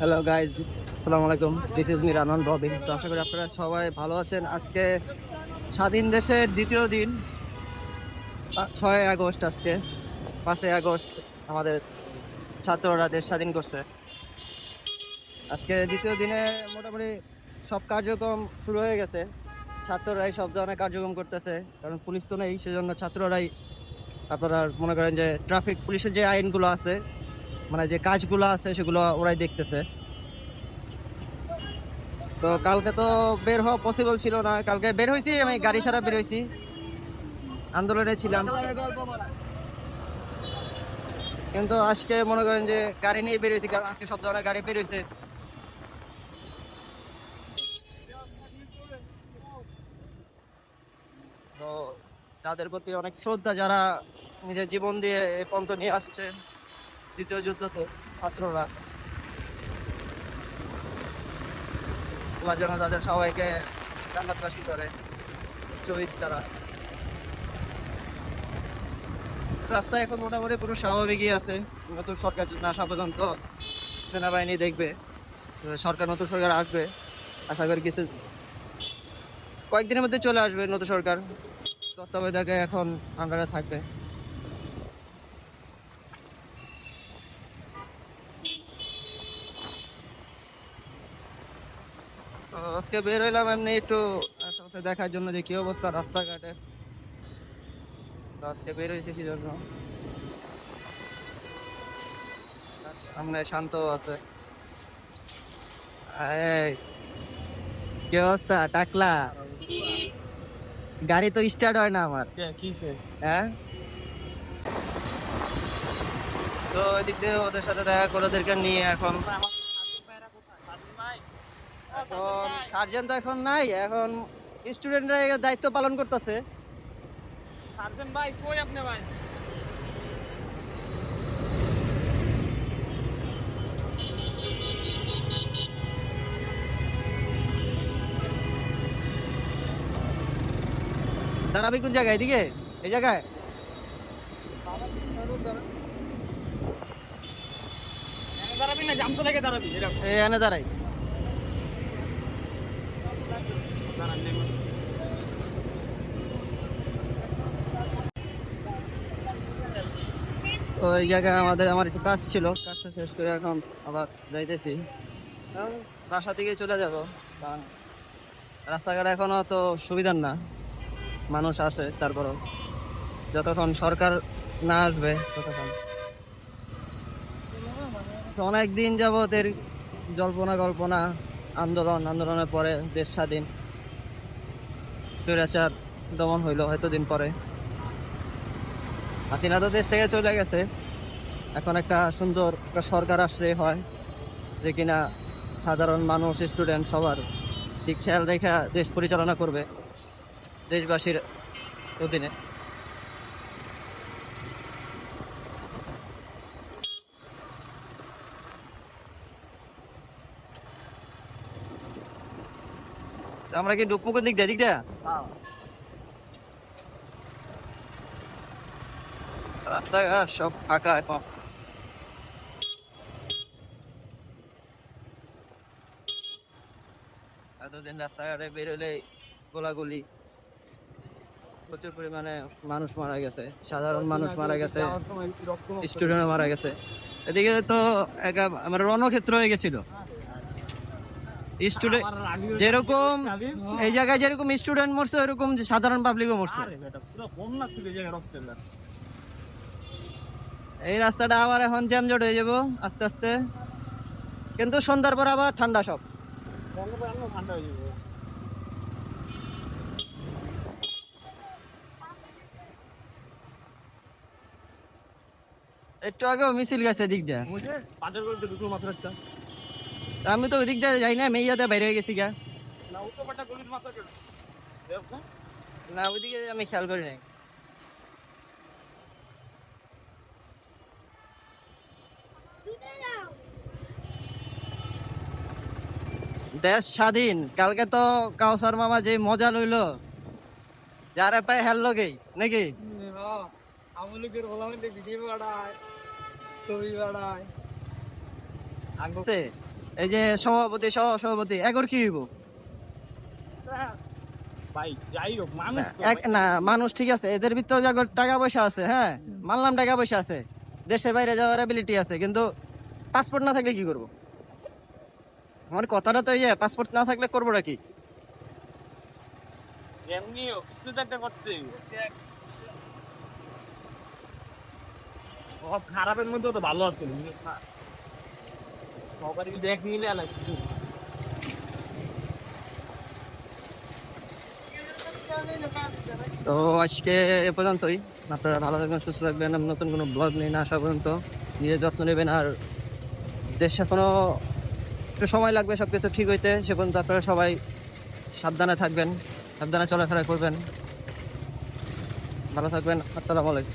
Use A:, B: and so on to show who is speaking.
A: Hello guys, আসসালামু আলাইকুম। This is me Ranan Bobby. তো আশা করি আপনারা সবাই ভালো আছেন। আজকে স্বাধীন দেশের দ্বিতীয় দিন, 6 আগস্ট। আজকে 5 আগস্ট আমাদের ছাত্ররা দেশ স্বাধীন করছে। আজকে দ্বিতীয় দিনে মোটামুটি সব কার্যক্রম শুরু হয়ে গেছে। ছাত্ররাই সব ধরনের কার্যক্রম করতেছে, কারণ পুলিশ তো নেই, সেজন্য ছাত্ররাই আপনারা মনে করেন যে ট্রাফিক পুলিশের যে আইনগুলো আছে, মানে যে কাজগুলো আছে, সেগুলো ওরাই দেখতেছে। তো কালকে তো বের হওয়া পসিবল ছিল না। কালকে বের হয়েছি, আমি গাড়ি ছাড়া বের হয়েছি, আন্দোলনে ছিলাম। কিন্তু আজকে মনে করেন যে গাড়ি নিয়ে বের হয়েছি, কারণ আজকে সব ধরনের গাড়ি বের হয়েছে। তো তাদের প্রতি অনেক শ্রদ্ধা, যারা নিজের জীবন দিয়ে এই পর্যন্ত নিয়ে আসছে দ্বিতীয় যুদ্ধতে। ছাত্ররা আল্লাহ যেন তাদের সবাইকে জান্নাতবাসী করে, শহীদ তারা। রাস্তা এখন মোটামুটি পুরো স্বাভাবিকই আছে। নতুন সরকার না আসা পর্যন্ত সেনাবাহিনী দেখবে। তো নতুন সরকার আসবে, আশা করি কয়েকদিনের মধ্যে চলে আসবে নতুন সরকার। তত্ত্বাবধায়ক এখন আন্ডারে থাকবে। তো আজকে বের হইলাম এমনি একটু আশেপাশে দেখার জন্য যে কি অবস্থা রাস্তাঘাটে। তো আজকে বের হয়েছি সেজন্য। সামনে শান্ত আছে। এই, কি অবস্থা টাকলা? গাড়ি তো স্টার্ট হয় না আমার। হ্যাঁ, তো ওইদিক দিয়ে ওদের সাথে দেখা করে ওদেরকে নিয়ে এখন এখন সার্জেন্ট তো এখন নাই, এখন স্টুডেন্টরা এর দায়িত্ব পালন করতেছে।
B: সার্জেন্ট ভাই কই আপনি ভাই?
A: দাঁড়াবি কোন জায়গায়? এদিকে, এই জায়গায়?
B: দাঁড়াবি না জামতো থেকে দাঁড়াবি এরকম।
A: এই এনে দাঁড়াই। তো এই জায়গায় আমার একটু কাজ ছিল, কাজটা শেষ করে এখন আবার যাইতেছি। এখন বাসা থেকে চলে যাব, কারণ রাস্তাঘাট এখনো তো সুবিধার না, মানুষ আছে তারপরও। যতক্ষণ সরকার না আসবে ততক্ষণ। অনেক দিন যাবত এর জল্পনা কল্পনা, আন্দোলনের পরে দেশ স্বাধীন, স্বৈরাচার দমন হইলো এতদিন পরে। হাসিনা তো দেশ থেকে চলে গেছে, এখন একটা সুন্দর একটা সরকার আসলে হয়, যে কিনা সাধারণ মানুষ, স্টুডেন্ট সবার দিক খেয়াল রেখে দেশ পরিচালনা করবে দেশবাসীর অধীনে। আমরা কি ডুকমুকের দিক দেয়া রাস্তাঘাট সব ফাঁকা এখন। এতদিন রাস্তাঘাটে বেরোলে গোলাগুলি, প্রচুর পরিমাণে মানুষ মারা গেছে, সাধারণ মানুষ মারা গেছে, স্টুডেন্ট মারা গেছে। এদিকে তো আমার রণক্ষেত্র হয়ে গেছিল। স্টুডেন্ট যেরকম এই জায়গায় যেরকম স্টুডেন্ট মরছে, ওইরকম সাধারণ পাবলিকও মরছে। এই রাস্তাটা আবার এখন জ্যামজট হয়ে যাব আস্তে আস্তে, কিন্তু সন্ধ্যার পর আবার ঠান্ডা সব।
B: ঠান্ডা হয়ে যাবে।
A: একটু আগেও মিছিল গেছে দিক দিয়ে।
B: পাঁচের করে ঢুকলো মাত্র একটা।
A: আমি তো ওই দিক দিয়ে যাই না, মেয়াতে বাইরে হয়ে গেছি গা।
B: না উল্টো পাল্টা গলির মাত্র কেন?
A: না, ওইদিকে আমি খেয়াল করি নাই। দেশ স্বাধীন, কালকে তো কাউসার মামা যে মজা লইলো, যারা পায় হেললো গেই নাকি?
B: আমলিকের ওলামের ভিডিও বাড়ায়, ছবি বাড়ায়।
A: এই যে সভাপতি সহ সভাপতি এগর কি হইব?
B: ভাই যাই হোক মানুষ তো
A: এক না মানুষ ঠিক আছে, এদের ভিতরে যাগর টাকা পয়সা আছে, হ্যাঁ মানলাম টাকা পয়সা আছে, দেশে বাইরে যাওয়ার অ্যাবিলিটি আছে, কিন্তু পাসপোর্ট না থাকলে কি করব? আমার কথাটা তো এই যে পাসপোর্ট না থাকলে করবোটা কি?
B: এমনি হোক কিছু তো একটা করতে হইবে। সব খারাপের মধ্যেও তো ভালো আছে সবারই কিন্তু এক মিলে না কিছু
A: তো আজকে এ পর্যন্তই। আপনারা ভালো থাকবেন, সুস্থ থাকবেন। আমি নতুন কোনো ব্লগ নিয়ে না আসা পর্যন্ত নিজের যত্ন নেবেন। আর দেশে কোনো একটু সময় লাগবে সব কিছু ঠিক হইতে, সে পর্যন্ত আপনারা সবাই সাবধানে থাকবেন, সাবধানে চলাফেরা করবেন। ভালো থাকবেন। আসসালামু আলাইকুম।